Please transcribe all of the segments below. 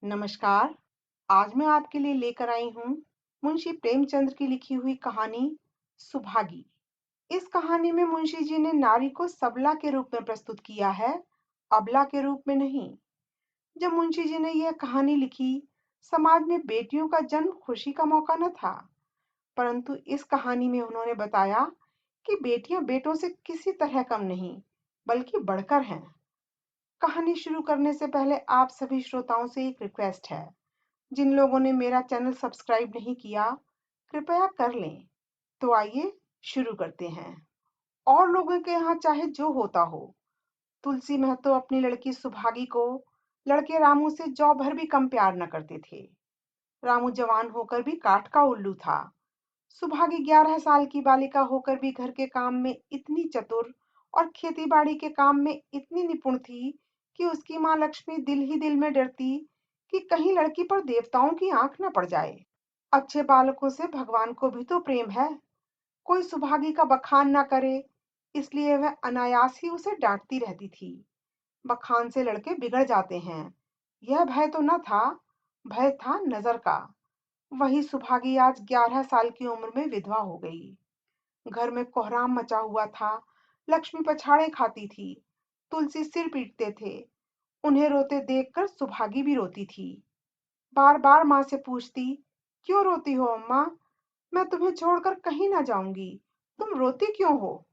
नमस्कार। आज मैं आपके लिए लेकर आई हूँ मुंशी प्रेमचंद्र की लिखी हुई कहानी सुभागी। इस कहानी में मुंशी जी ने नारी को सबला के रूप में प्रस्तुत किया है, अबला के रूप में नहीं। जब मुंशी जी ने यह कहानी लिखी, समाज में बेटियों का जन्म खुशी का मौका न था, परंतु इस कहानी में उन्होंने बताया कि बेटियां बेटों से किसी तरह कम नहीं, बल्कि बढ़कर हैं। कहानी शुरू करने से पहले आप सभी श्रोताओं से एक रिक्वेस्ट है। जिन लोगों ने मेरा चैनल सब्सक्राइब नहीं किया, कृपया कर लें। तो आइए शुरू करते हैं। और लोगों के यहाँ चाहे जो होता हो, तुलसी महतो अपनी लड़की सुभागी को लड़के रामू से जौ भर भी कम प्यार न करते थे। रामू जवान होकर भी काठ का उल्लू था। सुभागी 11 साल की बालिका होकर भी घर के काम में इतनी चतुर और खेती-बाड़ी के काम में इतनी निपुण थी कि उसकी माँ लक्ष्मी दिल ही दिल में डरती कि कहीं लड़की पर देवताओं की आंख न पड़ जाए। अच्छे बालकों से भगवान को भी तो प्रेम है। कोई सुभागी का बखान न करे, इसलिए वह अनायास ही उसे डांटती रहती थी। बखान से लड़के बिगड़ जाते हैं, यह भय तो न था, भय था नजर का। वही सुभागी आज 11 साल की उम्र में विधवा हो गई। घर में कोहराम मचा हुआ था। लक्ष्मी पछाड़े खाती थी, तुलसी सिर पीटते थे। उन्हें रोते देखकर सुभागी भी रोती थी। बार बार माँ से पूछती, क्यों रोती हो अम्मा? मैं तुम्हें छोड़कर कहीं ना जाऊंगी, तुम रोती क्यों हो?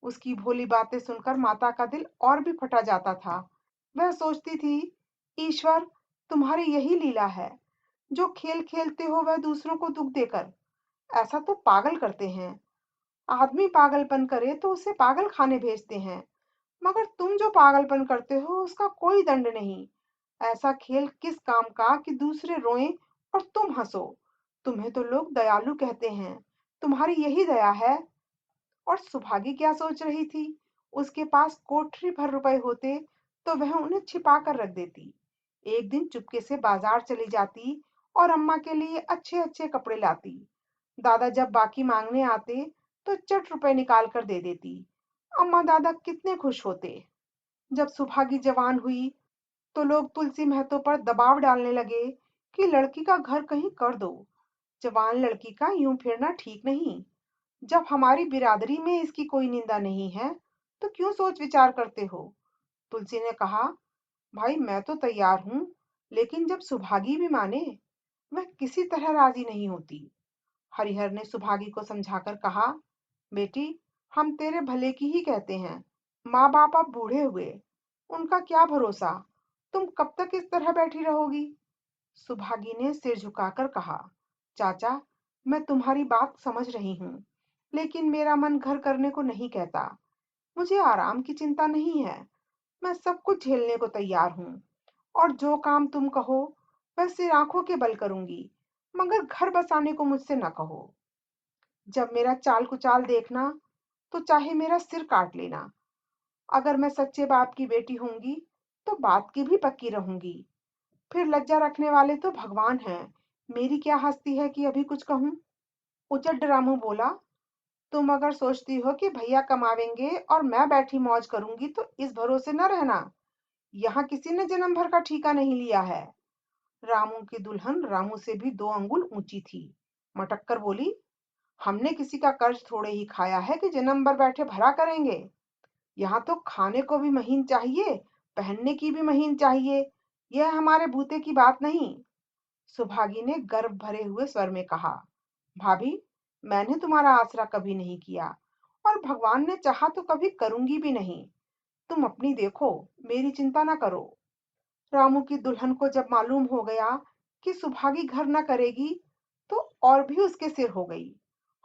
उसकी भोली बातें सुनकर माता का दिल और भी फटा जाता था। वह सोचती थी, ईश्वर, तुम्हारी यही लीला है। जो खेल खेलते हो वह दूसरों को दुख देकर। ऐसा तो पागल करते हैं। आदमी पागलपन करे तो उसे पागल खाने भेजते हैं, मगर तुम जो पागलपन करते हो उसका कोई दंड नहीं। ऐसा खेल किस काम का कि दूसरे रोएं और तुम हंसो। तुम्हें तो लोग दयालु कहते हैं, तुम्हारी यही दया है। और सुभागी क्या सोच रही थी? उसके पास कोठरी भर रुपए होते तो वह उन्हें छिपा कर रख देती। एक दिन चुपके से बाजार चली जाती और अम्मा के लिए अच्छे अच्छे कपड़े लाती। दादा जब बाकी मांगने आते तो चट रुपए निकाल कर दे देती। अम्मा दादा कितने खुश होते। जब सुभागी जवान हुई तो लोग तुलसी महतो पर दबाव डालने लगे कि लड़की का घर कहीं कर दो। जवान लड़की का यूं फिरना ठीक नहीं। जब हमारी बिरादरी में इसकी कोई निंदा नहीं है, तो क्यों सोच विचार करते हो? तुलसी ने कहा, भाई मैं तो तैयार हूं, लेकिन जब सुभागी भी माने। वह किसी तरह राजी नहीं होती। हरिहर ने सुभागी को समझाकर कहा, बेटी, हम तेरे भले की ही कहते हैं। माँ बाप अब बूढ़े हुए, उनका क्या भरोसा? तुम कब तक इस तरह बैठी रहोगी? सुभागी ने सिर झुकाकर कहा, चाचा, मैं तुम्हारी बात समझ रही हूँ, लेकिन मेरा मन घर करने को नहीं कहता। मुझे आराम की चिंता नहीं है। मैं सब कुछ झेलने को तैयार हूँ, और जो काम तुम कहो वह सिर आंखों के बल करूंगी, मगर घर बसाने को मुझसे न कहो। जब मेरा चाल कुचाल देखना तो चाहे मेरा सिर काट लेना। अगर मैं सच्चे बाप की बेटी होंगी तो बात की भी पक्की रहूंगी। फिर लज्जा रखने वाले तो भगवान हैं। मेरी क्या हस्ती है कि अभी कुछ कहूं? उचट रामू बोला, तुम अगर सोचती हो कि भैया कमावेंगे और मैं बैठी मौज करूंगी तो इस भरोसे न रहना। यहाँ किसी ने जन्म भर का ठीका नहीं लिया है। रामू की दुल्हन रामू से भी 2 अंगुल ऊंची थी। मटक कर बोली, हमने किसी का कर्ज थोड़े ही खाया है कि जन्म भर बैठे भरा करेंगे। यहाँ तो खाने को भी महीन चाहिए, पहनने की भी महीन चाहिए। यह हमारे बूते की बात नहीं। सुभागी ने गर्व भरे हुए स्वर में कहा, भाभी, मैंने तुम्हारा आसरा कभी नहीं किया, और भगवान ने चाहा तो कभी करूंगी भी नहीं। तुम अपनी देखो, मेरी चिंता ना करो। रामू की दुल्हन को जब मालूम हो गया कि सुभागी घर न करेगी, तो और भी उसके सिर हो गई।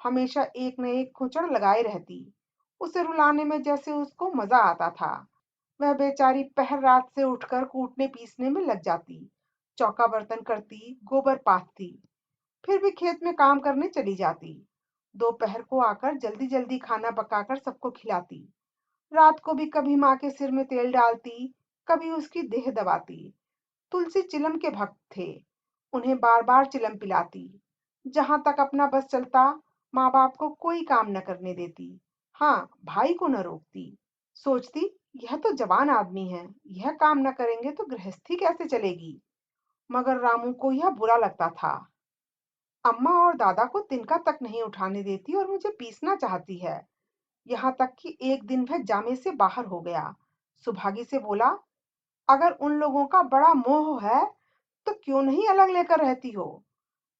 हमेशा एक न एक खुचड़ लगाए रहती। उसे रुलाने में जैसे उसको मजा आता था। वह बेचारी पहर रात से उठकर कूटने पीसने में लग जाती, चौका बर्तन करती, गोबर पाथती, फिर भी खेत में काम करने चली जाती। दोपहर को आकर जल्दी जल्दी खाना पकाकर सबको खिलाती। रात को भी कभी माँ के सिर में तेल डालती, कभी उसकी देह दबाती। तुलसी चिलम के भक्त थे, उन्हें बार बार चिलम पिलाती। जहां तक अपना बस चलता, माँ बाप को कोई काम न करने देती। हाँ, भाई को न रोकती। सोचती, यह तो जवान आदमी है, यह काम न करेंगे तो गृहस्थी कैसे चलेगी? मगर रामू को यह बुरा लगता था। अम्मा और दादा को तिनका तक नहीं उठाने देती और मुझे पीसना चाहती है। यहाँ तक कि एक दिन वह जामे से बाहर हो गया। सुभागी से बोला, अगर उन लोगों का बड़ा मोह है तो क्यों नहीं अलग लेकर रहती हो?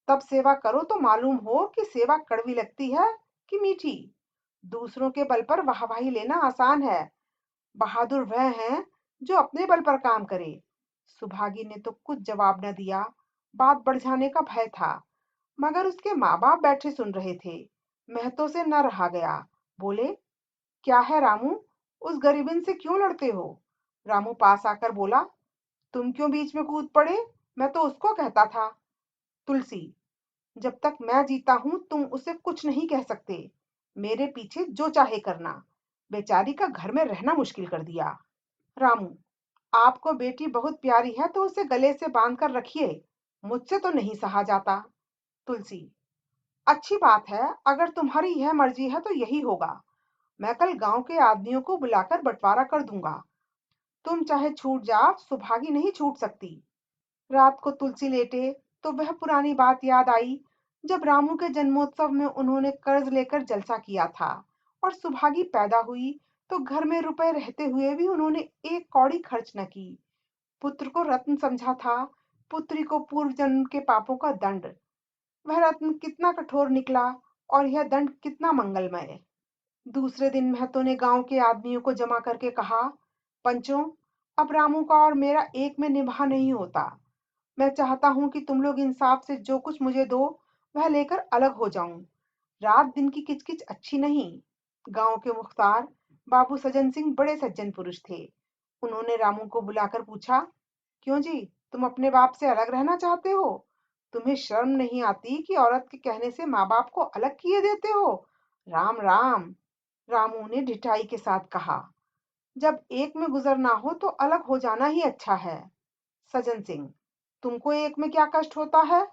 तब सेवा करो तो मालूम हो कि सेवा कड़वी लगती है कि मीठी। दूसरों के बल पर वाहवाही लेना आसान है, बहादुर वह हैं जो अपने बल पर काम करे। सुभागी ने तो कुछ जवाब न दिया। बात बढ़ जाने का भय था, मगर उसके माँ बाप बैठे सुन रहे थे। महतो से न रहा गया। बोले, क्या है रामू, उस गरीबिन से क्यों लड़ते हो? रामू पास आकर बोला, तुम क्यों बीच में कूद पड़े? मैं तो उसको कहता था। तुलसी, जब तक मैं जीता हूं तुम उसे कुछ नहीं कह सकते। मेरे पीछे जो चाहे करना। बेचारी का घर में रहना मुश्किल कर दिया। रामू, आपको बेटी बहुत प्यारी है तो उसे गले से बांध कर रखिए, मुझसे तो नहीं सहा जाता। तुलसी, अच्छी बात है, अगर तुम्हारी यह मर्जी है तो यही होगा। मैं कल गांव के आदमियों को बुलाकर बंटवारा कर दूंगा। तुम चाहे छूट जाओ, सुभागी नहीं छूट सकती। रात को तुलसी लेटे तो वह पुरानी बात याद आई, जब रामू के जन्मोत्सव में उन्होंने कर्ज लेकर जलसा किया था और सुभागी पैदा हुई तो घर में रुपए रहते हुए भी उन्होंने एक कौड़ी खर्च न की। पुत्र को रत्न समझा था, पुत्री को पूर्व जन्म के पापों का दंड। वह रत्न कितना कठोर निकला और यह दंड कितना मंगलमय। दूसरे दिन महतो ने गांव के आदमियों को जमा करके कहा, पंचों, अब रामू का और मेरा एक में निभा नहीं होता। मैं चाहता हूं कि तुम लोग इंसाफ से जो कुछ मुझे दो वह लेकर अलग हो जाऊं। रात दिन की किचकिच अच्छी नहीं। गांव के मुख्तार बाबू सज्जन सिंह बड़े सज्जन पुरुष थे। उन्होंने रामू को बुलाकर पूछा, क्यों जी, तुम अपने बाप से अलग रहना चाहते हो? तुम्हें शर्म नहीं आती कि औरत के कहने से माँ बाप को अलग किए देते हो? राम राम। रामू ने ढिठाई के साथ कहा, जब एक में गुजरना हो तो अलग हो जाना ही अच्छा है। सज्जन सिंह, तुमको एक में क्या कष्ट होता है?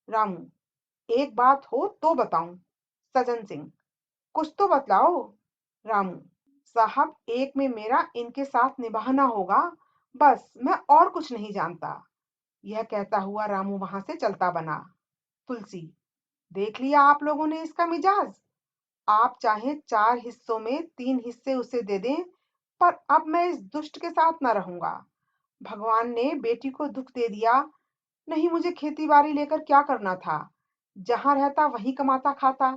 रामू, एक बात हो तो बताऊं। सज्जन सिंह, कुछ तो बतलाओ। रामू, साहब, एक में मेरा इनके साथ निभाना होगा, बस, मैं और कुछ नहीं जानता। यह कहता हुआ रामू वहां से चलता बना। तुलसी, देख लिया आप लोगों ने इसका मिजाज। आप चाहें 4 हिस्सों में 3 हिस्से उसे दे दें, पर अब मैं इस दुष्ट के साथ न रहूंगा। भगवान ने बेटी को दुख दे दिया, नहीं मुझे खेती बाड़ी लेकर क्या करना था? जहां रहता वहीं कमाता खाता।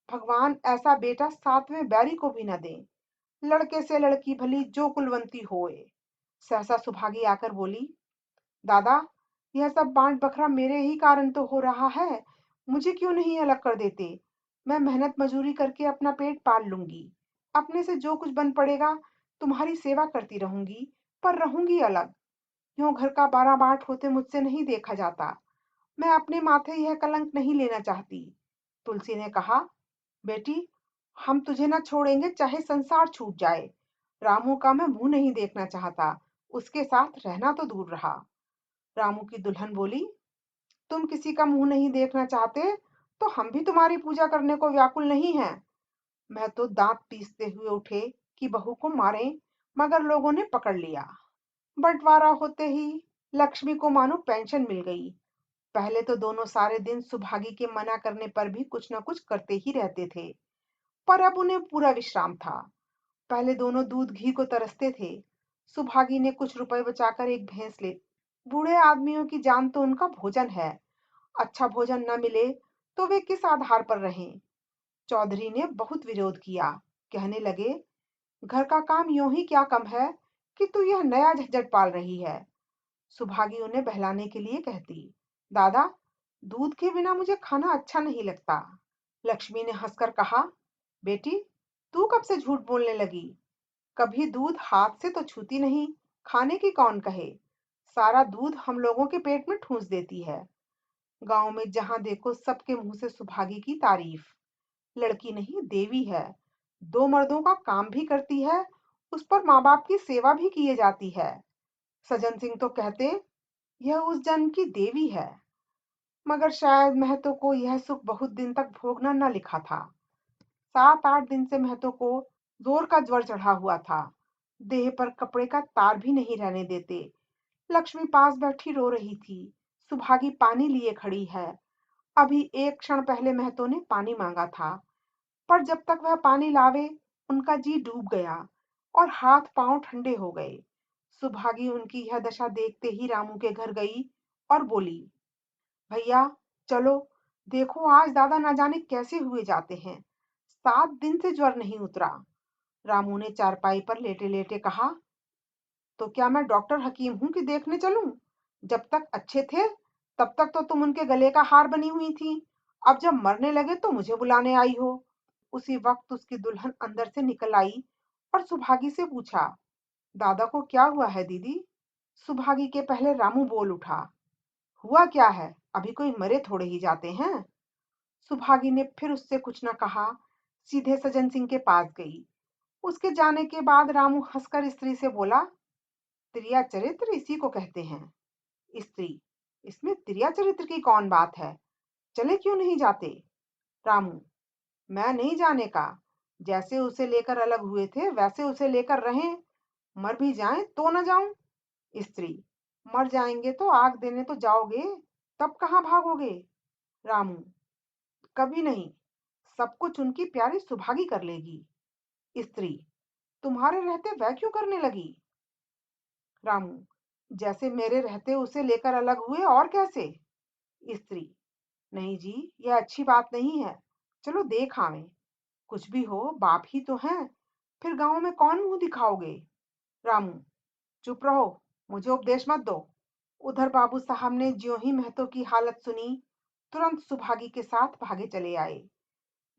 भगवान ऐसा बेटा 7वें बैरी को भी न दे। लड़के से लड़की भली जो कुलवंती होए। सहसा सुभागी आकर बोली, दादा, यह सब बांट बखरा मेरे ही कारण तो हो रहा है। मुझे क्यों नहीं अलग कर देते? मैं मेहनत मजूरी करके अपना पेट पाल लूंगी। अपने से जो कुछ बन पड़ेगा तुम्हारी सेवा करती रहूंगी, पर रहूंगी अलग। यूं घर का 12 बाट होते मुझसे नहीं देखा जाता। मैं अपने माथे यह कलंक नहीं लेना चाहती। तुलसी ने कहा, बेटी, हम तुझे न छोड़ेंगे चाहे संसार छूट जाए। रामू का मैं मुंह नहीं देखना चाहता, उसके साथ रहना तो दूर रहा। रामू की दुल्हन बोली, तुम किसी का मुंह नहीं देखना चाहते तो हम भी तुम्हारी पूजा करने को व्याकुल नहीं हैं। मैं तो दांत पीसते हुए उठे कि बहू को मारें, मगर लोगों ने पकड़ लिया। बंटवारा होते ही लक्ष्मी को मानो पेंशन मिल गई। पहले तो दोनों सारे दिन सुभागी के मना करने पर भी कुछ न कुछ करते ही रहते थे, पर अब उन्हें पूरा विश्राम था। पहले दोनों दूध घी को तरसते थे। सुभागी ने कुछ रुपए बचाकर एक भैंस ले। बूढ़े आदमियों की जान तो उनका भोजन है। अच्छा भोजन न मिले तो वे किस आधार पर रहें? चौधरी ने बहुत विरोध किया। कहने लगे, घर का काम यूं ही क्या कम है कि तू यह नया झंझट पाल रही है? सुभागी उन्हें बहलाने के लिए कहती, दादा, दूध के बिना मुझे खाना अच्छा नहीं लगता। लक्ष्मी ने हंसकर कहा, बेटी, तू कब से झूठ बोलने लगी? कभी दूध हाथ से तो छूती नहीं, खाने की कौन कहे? सारा दूध हम लोगों के पेट में ठूंस देती है। गांव में जहां देखो सबके मुंह से सुभागी की तारीफ। लड़की नहीं देवी है, 2 मर्दों का काम भी करती है, उस पर माँ बाप की सेवा भी किए जाती है। सज्जन सिंह तो कहते, यह उस जन्म की देवी है। मगर शायद महतो को यह सुख बहुत दिन तक भोगना न लिखा था। 7-8 दिन से महतो को जोर का ज्वर चढ़ा हुआ था। देह पर कपड़े का तार भी नहीं रहने देते। लक्ष्मी पास बैठी रो रही थी। सुभागी पानी लिए खड़ी है। अभी एक क्षण पहले महतो ने पानी मांगा था, पर जब तक वह पानी लावे, उनका जी डूब गया और हाथ पांव ठंडे हो गए। सुभागी उनकी यह दशा देखते ही रामू के घर गई और बोली, भैया चलो, देखो आज दादा ना जाने कैसे हुए जाते हैं। 7 दिन से ज्वर नहीं उतरा। रामू ने चारपाई पर लेटे लेटे कहा, तो क्या मैं डॉक्टर हकीम हूं कि देखने चलूं? जब तक अच्छे थे तब तक तो तुम उनके गले का हार बनी हुई थी। अब जब मरने लगे तो मुझे बुलाने आई हो। उसी वक्त उसकी दुल्हन अंदर से निकल आई और सुभागी से पूछा, दादा को क्या हुआ है दीदी? सुभागी के पहले रामू बोल उठा, हुआ क्या है, अभी कोई मरे थोड़े ही जाते हैं। सुभागी ने फिर उससे कुछ न कहा, सीधे सज्जन सिंह के पास गई। उसके जाने के बाद रामू हंसकर स्त्री से बोला, त्रिया चरित्र इसी को कहते हैं। स्त्री, इसमें त्रिया चरित्र की कौन बात है, चले क्यों नहीं जाते? रामू, मैं नहीं जाने का। जैसे उसे लेकर अलग हुए थे वैसे उसे लेकर रहें। मर भी जाएं तो न जाऊं। स्त्री, मर जाएंगे तो आग देने तो जाओगे, तब कहाँ भागोगे? रामू, कभी नहीं, सब कुछ उनकी प्यारी सुभागी कर लेगी। स्त्री, तुम्हारे रहते वह क्यों करने लगी? रामू, जैसे मेरे रहते उसे लेकर अलग हुए और कैसे? स्त्री, नहीं जी, यह अच्छी बात नहीं है। चलो देख आवें। कुछ भी हो बाप ही तो हैं, फिर गांव में कौन मुंह दिखाओगे? रामू, चुप रहो, मुझे उपदेश मत दो। उधर बाबू साहब ने ज्यों ही महतो की हालत सुनी, तुरंत सुभागी के साथ भागे चले आए।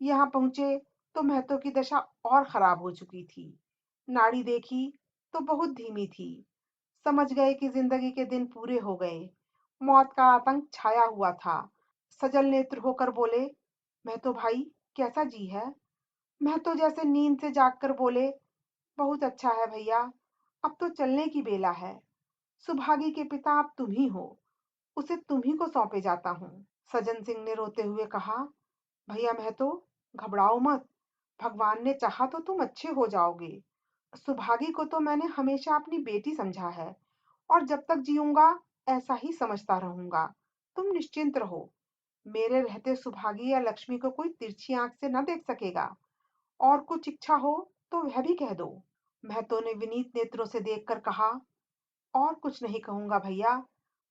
यहाँ पहुंचे तो महतो की दशा और खराब हो चुकी थी। नाड़ी देखी तो बहुत धीमी थी। समझ गए कि जिंदगी के दिन पूरे हो गए। मौत का आतंक छाया हुआ था। सजल नेत्र होकर बोले, महतो भाई कैसा जी है? महतो जैसे नींद से जागकर बोले, बहुत अच्छा है भैया, अब तो चलने की बेला है। सुभागी के पिता अब तुम ही हो, उसे तुम ही को सौंपे जाता हूँ। सज्जन सिंह ने रोते हुए कहा, भैया महतो, घबराओ मत, भगवान ने चाहा तो तुम अच्छे हो जाओगे। सुभागी को तो मैंने हमेशा अपनी बेटी समझा है और जब तक जीऊंगा ऐसा ही समझता रहूंगा। तुम निश्चिंत रहो, मेरे रहते सुभागी या लक्ष्मी को कोई तिरछी आंख से न देख सकेगा। और कुछ इच्छा हो तो वह भी कह दो। महतो ने विनीत नेत्रों से देखकर कहा, और कुछ नहीं कहूंगा भैया,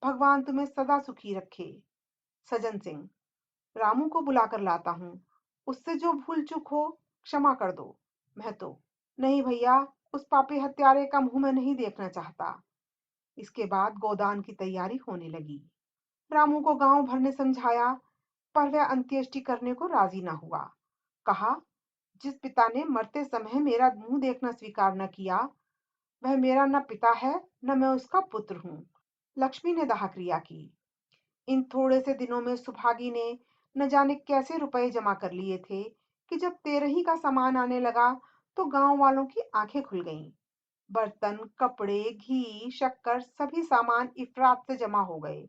भगवान तुम्हें सदा सुखी रखे। सज्जन सिंह, रामू को बुलाकर लाता हूँ, उससे जो भूल चूक हो क्षमा कर दो। महतो, नहीं भैया, उस पापी हत्यारे का मुंह मैं नहीं देखना चाहता। इसके बाद गोदान की तैयारी होने लगी। रामू को गांव भर ने समझाया, पर वह अंत्येष्टि करने को राजी न हुआ। कहा, जिस पिता ने मरते समय मेरा मुंह देखना स्वीकार न किया, वह मेरा न पिता है न मैं उसका पुत्र हूँ। लक्ष्मी ने दाह क्रिया की। इन थोड़े से दिनों में सुभागी ने न जाने कैसे रुपए जमा कर लिए थे कि जब तेरही का सामान आने लगा तो गांव वालों की आंखें खुल गईं। बर्तन, कपड़े, घी, शक्कर सभी सामान इफरात से जमा हो गए।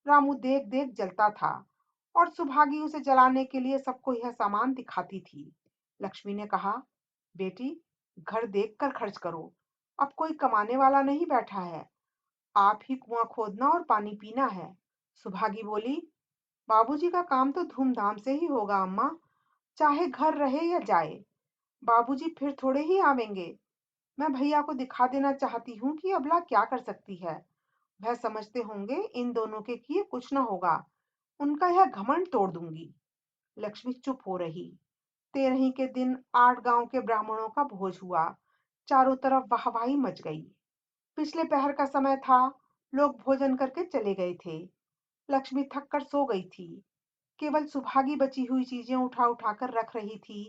रामू देख देख जलता था और सुभागी उसे जलाने के लिए सबको यह सामान दिखाती थी। लक्ष्मी ने कहा, बेटी, घर देख कर खर्च करो, अब कोई कमाने वाला नहीं बैठा है, आप ही कुआं खोदना और पानी पीना है। सुभागी बोली, बाबूजी का काम तो धूमधाम से ही होगा अम्मा, चाहे घर रहे या जाए। बाबूजी फिर थोड़े ही आवेंगे। मैं भैया को दिखा देना चाहती हूँ कि अबला क्या कर सकती है। वह समझते होंगे इन दोनों के किए कुछ न होगा, उनका यह घमंड तोड़ दूंगी। लक्ष्मी चुप हो रही। तेरही के दिन 8 गांव के ब्राह्मणों का भोज हुआ। चारों तरफ वाहवाही मच गई। पिछले पहर का समय था, लोग भोजन करके चले गए थे। लक्ष्मी थक कर सो गई थी। केवल सुभागी बची हुई चीजें उठा उठा कर रख रही थी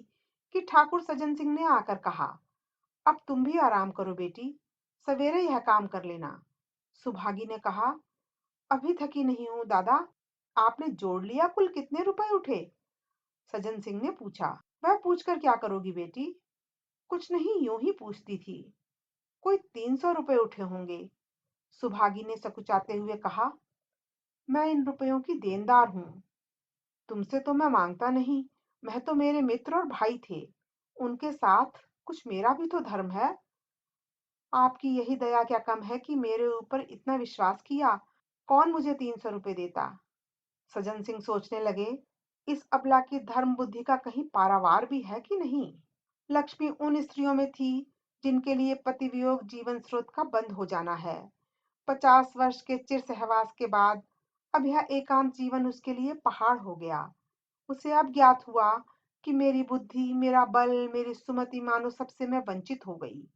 कि ठाकुर सज्जन सिंह ने आकर कहा, अब तुम भी आराम करो बेटी, सवेरे यह काम कर लेना। सुभागी ने कहा, अभी थकी नहीं हूं दादा। आपने जोड़ लिया कुल कितने रुपए उठे? सज्जन सिंह ने पूछा। वह पूछकर क्या करोगी बेटी? कुछ नहीं, यूं ही पूछती थी। कोई 300 रुपए उठे होंगे। सुभागी ने सकुचाते हुए कहा, मैं इन रुपयों की देनदार हूं। तुमसे तो मैं मांगता नहीं, वह तो मेरे मित्र और भाई थे, उनके साथ कुछ मेरा भी तो धर्म है। आपकी यही दया क्या कम है कि मेरे ऊपर इतना विश्वास किया कौन मुझे 300 रुपए देता? सज्जन सिंह सोचने लगे, इस अबला की धर्म बुद्धि का कहीं पारावार भी है कि नहीं। लक्ष्मी उन स्त्रियों में थी जिनके लिए पति वियोग जीवन स्रोत का बंद हो जाना है। 50 वर्ष के चिर सहवास के बाद अब यह एकांत जीवन उसके लिए पहाड़ हो गया। उसे अब ज्ञात हुआ कि मेरी बुद्धि, मेरा बल, मेरी सुमति मानो सबसे मैं वंचित हो गई।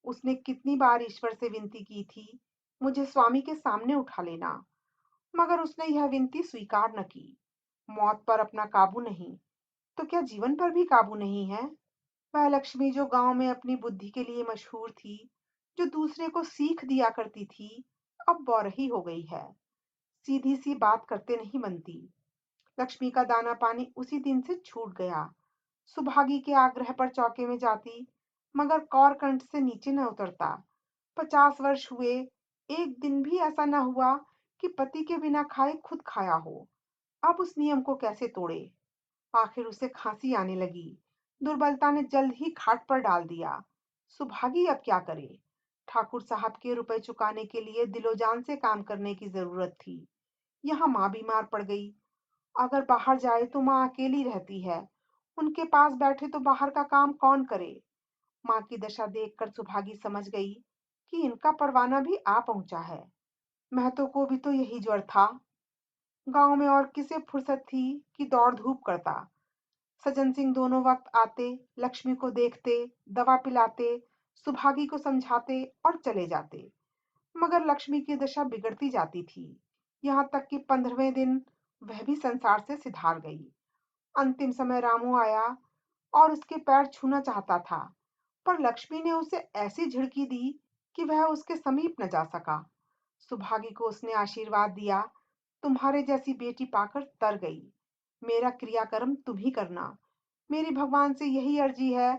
उसने कितनी बार ईश्वर से विनती की थी, मुझे स्वामी के सामने उठा लेना, मगर उसने यह विनती स्वीकार न की। मौत पर अपना काबू नहीं, तो क्या जीवन पर भी काबू नहीं है? वह लक्ष्मी जो गांव में अपनी बुद्धि के लिए मशहूर थी, जो दूसरे को सीख दिया करती थी, अब बौरही हो गई है। सीधी सी बात करते नहीं बनती। लक्ष्मी का दाना पानी उसी दिन से छूट गया। सुभागी के आग्रह पर चौके में जाती, मगर कौरकंठ से नीचे न उतरता। 50 वर्ष हुए, एक दिन भी ऐसा न हुआ कि पति के बिना खाए खुद खाया हो। अब उस नियम को कैसे तोड़े? आखिर उसे खांसी आने लगी। दुर्बलता ने जल्द ही खाट पर डाल दिया। सुभागी अब क्या करे? ठाकुर साहब के रुपए चुकाने के लिए दिलोजान से काम करने की जरूरत थी। यहाँ माँ बीमार पड़ गई। अगर बाहर जाए तो माँ अकेली रहती है। उनके पास बैठे तो बाहर का काम कौन करे? माँ की दशा देखकर सुभागी समझ गई कि इनका परवाना भी आ पहुंचा है। महतो को भी तो यही ज्वर था। गांव में और किसे फुर्सत थी कि दौड़ धूप करता। सज्जन सिंह दोनों वक्त आते, लक्ष्मी को देखते, दवा पिलाते, सुभागी को समझाते और चले जाते। मगर लक्ष्मी की दशा बिगड़ती जाती थी। यहाँ तक कि 15वें दिन वह भी संसार से सिधार गई। अंतिम समय रामू आया और उसके पैर छूना चाहता था, पर लक्ष्मी ने उसे ऐसी झिड़की दी कि वह उसके समीप न जा सका। सुभागी को उसने आशीर्वाद दिया, तुम्हारे जैसी बेटी पाकर तर गई। मेरा क्रियाकर्म तुम ही करना। मेरी भगवान से यही अर्जी है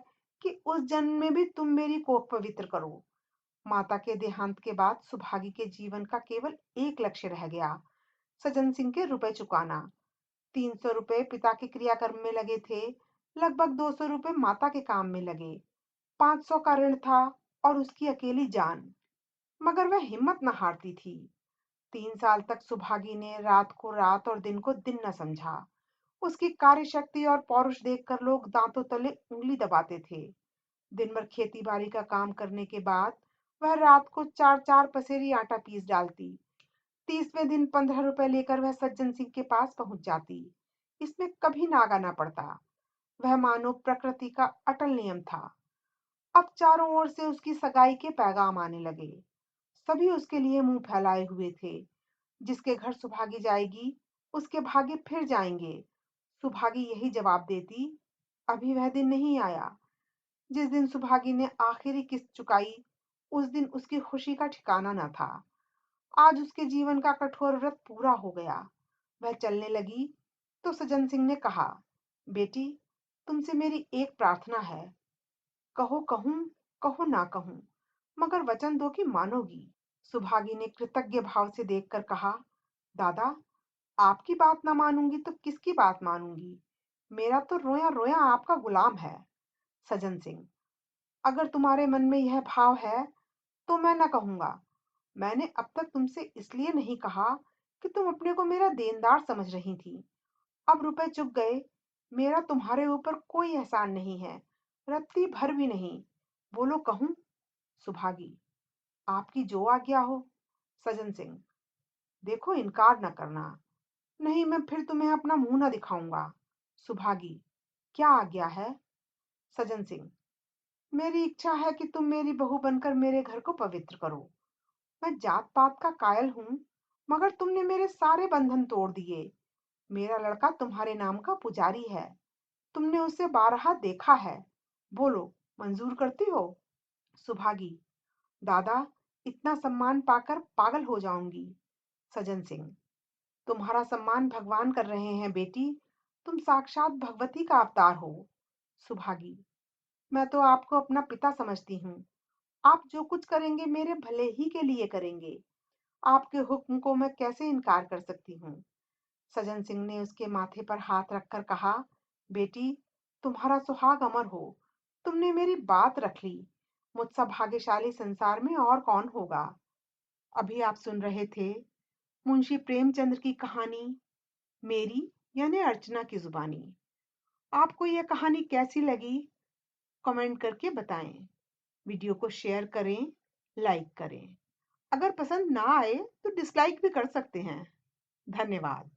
कि उस जन्म में भी तुम मेरी कोख पवित्र करो। माता के देहांत के बाद सुभागी के जीवन का केवल एक लक्ष्य रह गया, सज्जन सिंह के रुपए चुकाना। 300 रुपए पिता के क्रियाकर्म में लगे थे, लगभग 200 रुपए माता के काम में लगे। 500 का ऋण था और उसकी अकेली जान। मगर वह हिम्मत न हारती थी। 3 साल तक सुभागी ने रात को रात और दिन को दिन न समझा। उसकी कार्यशक्ति और पौरुष देखकर लोग दांतों तले उंगली दबाते थे। दिन भर खेती बाड़ी का काम करने के बाद वह रात को 4-4 पसेरी आटा पीस डालती। 30वें दिन 15 रुपए लेकर वह सज्जन सिंह के पास पहुंच जाती। इसमें कभी नागा ना पड़ता। वह मानो प्रकृति का अटल नियम था। अब चारों ओर से उसकी सगाई के पैगाम आने लगे। सभी उसके लिए मुंह फैलाए हुए थे। जिसके घर सुभागी जाएगी, उसके भाग्य फिर जाएंगे। सुभागी यही जवाब देती, अभी वह दिन नहीं आया। जिस दिन सुभागी ने आखिरी किस्त चुकाई, उस दिन उसकी खुशी का ठिकाना न था। आज उसके जीवन का कठोर व्रत पूरा हो गया। वह चलने लगी तो सज्जन सिंह ने कहा, बेटी, तुमसे मेरी एक प्रार्थना है। कहो कहूं, कहो ना कहूं, मगर वचन दो कि मानोगी। सुभागी ने कृतज्ञ भाव से देखकर कहा, दादा, आपकी बात ना मानूंगी तो किसकी बात मानूंगी? मेरा तो रोया रोया आपका गुलाम है। सज्जन सिंह, अगर तुम्हारे मन में यह भाव है तो मैं ना कहूंगा। मैंने अब तक तुमसे इसलिए नहीं कहा कि तुम अपने को मेरा देनदार समझ रही थी। अब रुपए चुक गए, मेरा तुम्हारे ऊपर कोई एहसान नहीं है, रत्ती भर भी नहीं। बोलो कहूं? सुभागी, आपकी जो आज्ञा हो। सज्जन सिंह, देखो इनकार न करना, नहीं मैं फिर तुम्हें अपना मुंह न दिखाऊंगा। सुभागी, क्या आज्ञा है? सज्जन सिंह, मेरी इच्छा है कि तुम मेरी बहू बनकर मेरे घर को पवित्र करो। मैं जात पात का कायल हूं, मगर तुमने मेरे सारे बंधन तोड़ दिए। मेरा लड़का तुम्हारे नाम का पुजारी है। तुमने उसे बारहा देखा है। बोलो, मंजूर करती हो? सुभागी, दादा, इतना सम्मान पाकर पागल हो जाऊंगी। सज्जन सिंह, तुम्हारा सम्मान भगवान कर रहे हैं बेटी। तुम साक्षात भगवती का अवतार हो। सुभागी, मैं तो आपको अपना पिता समझती हूँ। आप जो कुछ करेंगे मेरे भले ही के लिए करेंगे। आपके हुक्म को मैं कैसे इनकार कर सकती हूँ? सज्जन सिंह ने उसके माथे पर हाथ रखकर कहा, बेटी, तुम्हारा सुहाग अमर हो। तुमने मेरी बात रख ली। मुझसा भाग्यशाली संसार में और कौन होगा? अभी आप सुन रहे थे मुंशी प्रेमचंद्र की कहानी मेरी यानी अर्चना की जुबानी। आपको यह कहानी कैसी लगी? कमेंट करके बताएं। वीडियो को शेयर करें, लाइक करें। अगर पसंद ना आए तो डिसलाइक भी कर सकते हैं। धन्यवाद।